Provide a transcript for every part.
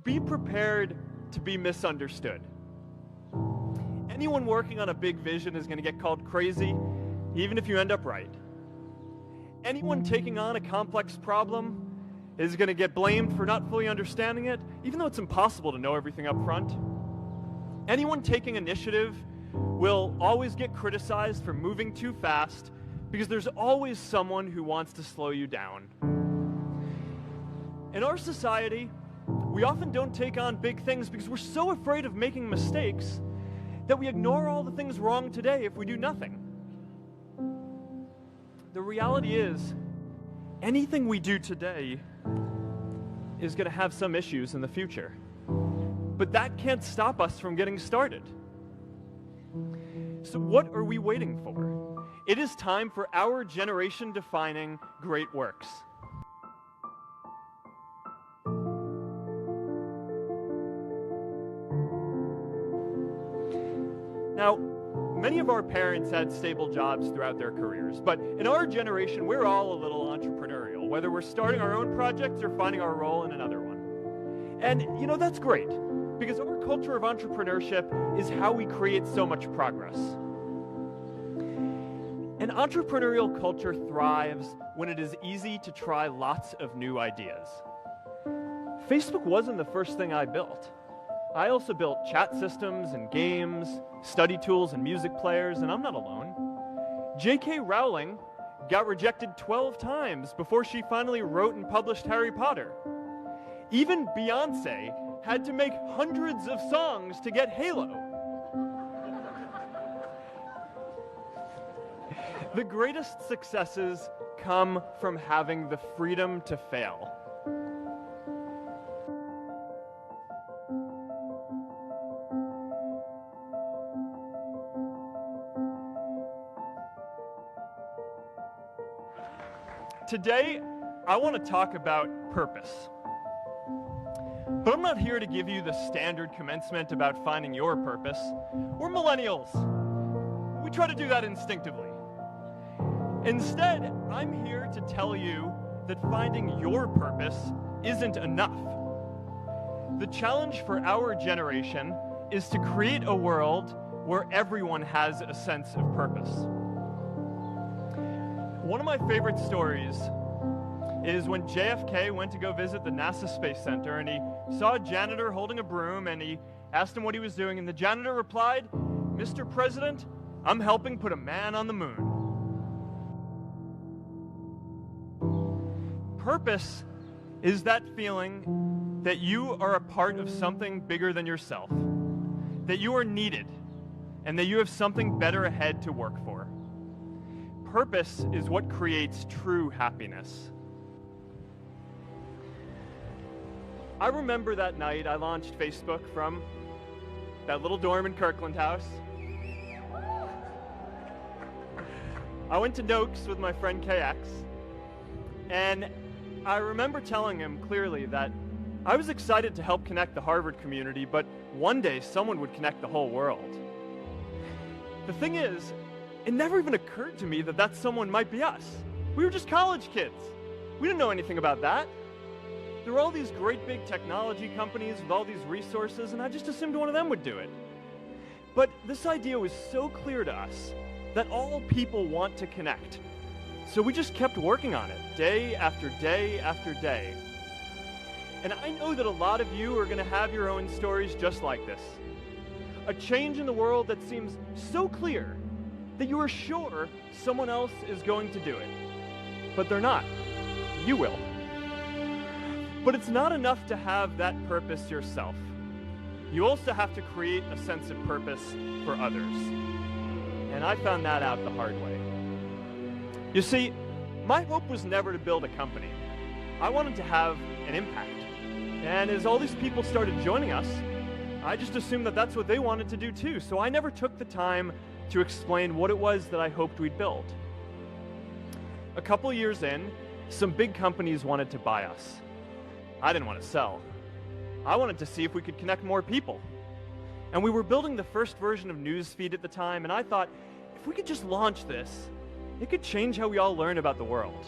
be prepared to be misunderstood. Anyone working on a big vision is going to get called crazy, even if you end up right. Anyone taking on a complex problem is going to get blamed for not fully understanding it, even though it's impossible to know everything up front. Anyone taking initiative will always get criticized for moving too fast, because there's always someone who wants to slow you down. In our society, we often don't take on big things because we're so afraid of making mistakes that we ignore all the things wrong today if we do nothing. The reality is, anything we do today is going to have some issues in the future. But that can't stop us from getting started. So what are we waiting for? It is time for our generation-defining great works. Now, many of our parents had stable jobs throughout their careers, but in our generation, we're all a little entrepreneurial, whether we're starting our own projects or finding our role in another one. And, you know, that's great, because our culture of entrepreneurship is how we create so much progress. An entrepreneurial culture thrives when it is easy to try lots of new ideas. Facebook wasn't the first thing I built. I also built chat systems and games, study tools and music players, and I'm not alone. J.K. Rowling got rejected 12 times before she finally wrote and published Harry Potter. Even Beyoncé had to make hundreds of songs to get Halo. The greatest successes come from having the freedom to fail. Today, I want to talk about purpose. But I'm not here to give you the standard commencement about finding your purpose. We're millennials. We try to do that instinctively. Instead, I'm here to tell you that finding your purpose isn't enough. The challenge for our generation is to create a world where everyone has a sense of purpose. One of my favorite stories is when JFK went to go visit the NASA Space Center, and he saw a janitor holding a broom, and he asked him what he was doing, and the janitor replied, "Mr. President, I'm helping put a man on the moon." Purpose is that feeling that you are a part of something bigger than yourself, that you are needed, and that you have something better ahead to work for. Purpose is what creates true happiness. I remember that night I launched Facebook from that little dorm in Kirkland House. I went to Noakes with my friend KX, and I remember telling him clearly that I was excited to help connect the Harvard community, but one day someone would connect the whole world. The thing is, it never even occurred to me that that someone might be us. We were just college kids. We didn't know anything about that. There were all these great big technology companies with all these resources, and I just assumed one of them would do it. But this idea was so clear to us that all people want to connect. So we just kept working on it, day after day after day. And I know that a lot of you are going to have your own stories just like this. A change in the world that seems so clear that you are sure someone else is going to do it. But they're not. You will. But it's not enough to have that purpose yourself. You also have to create a sense of purpose for others. And I found that out the hard way. You see, my hope was never to build a company. I wanted to have an impact. And as all these people started joining us, I just assumed that that's what they wanted to do too. So I never took the time to explain what it was that I hoped we'd build. A couple years in, some big companies wanted to buy us. I didn't want to sell. I wanted to see if we could connect more people. And we were building the first version of Newsfeed at the time, and I thought, if we could just launch this, it could change how we all learn about the world.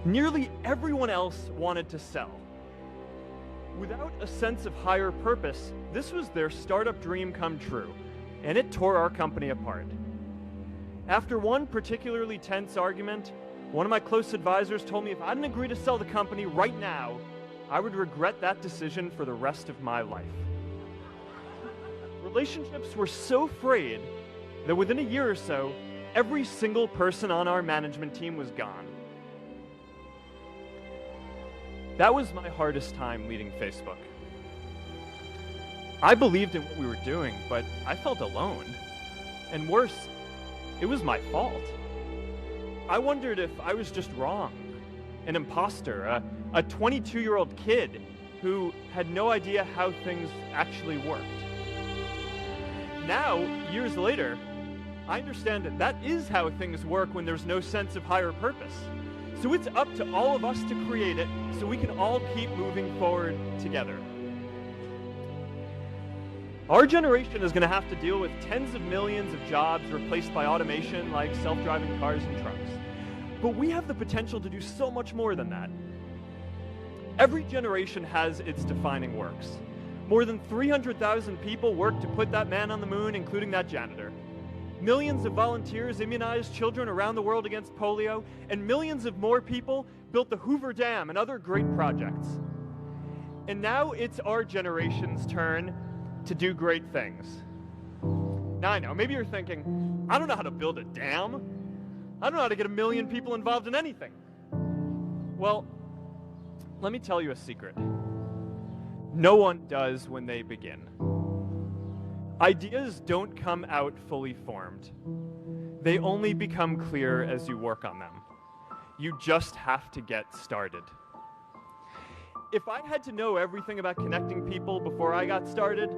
Nearly everyone else wanted to sell. Without a sense of higher purpose, this was their startup dream come true, and it tore our company apart. After one particularly tense argument, one of my close advisors told me if I didn't agree to sell the company right now, I would regret that decision for the rest of my life. Relationships were so frayed that within a year or so, every single person on our management team was gone. That was my hardest time leading Facebook. I believed in what we were doing, but I felt alone. And worse, it was my fault. I wondered if I was just wrong, an imposter, a 22-year-old kid who had no idea how things actually worked. Now, years later, I understand that is how things work when there's no sense of higher purpose. So it's up to all of us to create it so we can all keep moving forward together. Our generation is going to have to deal with tens of millions of jobs replaced by automation like self-driving cars and trucks. But we have the potential to do so much more than that. Every generation has its defining works. More than 300,000 people worked to put that man on the moon, including that janitor. Millions of volunteers immunized children around the world against polio, and millions of more people built the Hoover Dam and other great projects. And now it's our generation's turn to do great things. Now I know, maybe you're thinking, I don't know how to build a dam. I don't know how to get 1 million people involved in anything. Well, let me tell you a secret. No one does when they begin. Ideas don't come out fully formed. They only become clear as you work on them. You just have to get started. If I had to know everything about connecting people before I got started,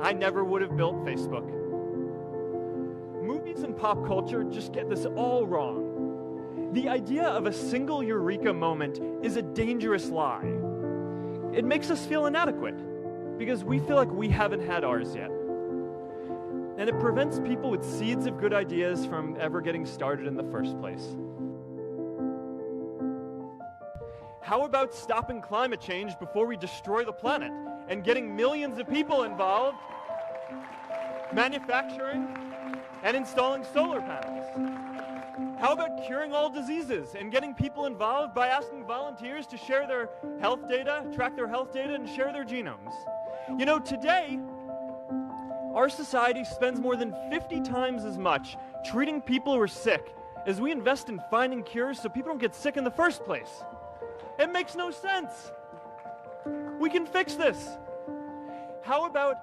I never would have built Facebook. Movies and pop culture just get this all wrong. The idea of a single eureka moment is a dangerous lie. It makes us feel inadequate because we feel like we haven't had ours yet. And it prevents people with seeds of good ideas from ever getting started in the first place. How about stopping climate change before we destroy the planet and getting millions of people involved, manufacturing and installing solar panels? How about curing all diseases and getting people involved by asking volunteers to share their health data, track their health data, and share their genomes? You know, today, our society spends more than 50 times as much treating people who are sick as we invest in finding cures so people don't get sick in the first place. It makes no sense. We can fix this. How about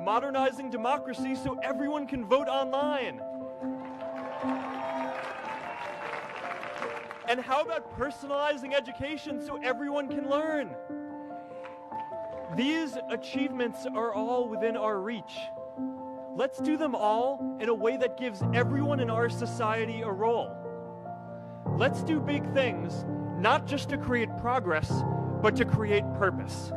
modernizing democracy so everyone can vote online? And how about personalizing education so everyone can learn? These achievements are all within our reach. Let's do them all in a way that gives everyone in our society a role. Let's do big things, not just to create progress, but to create purpose.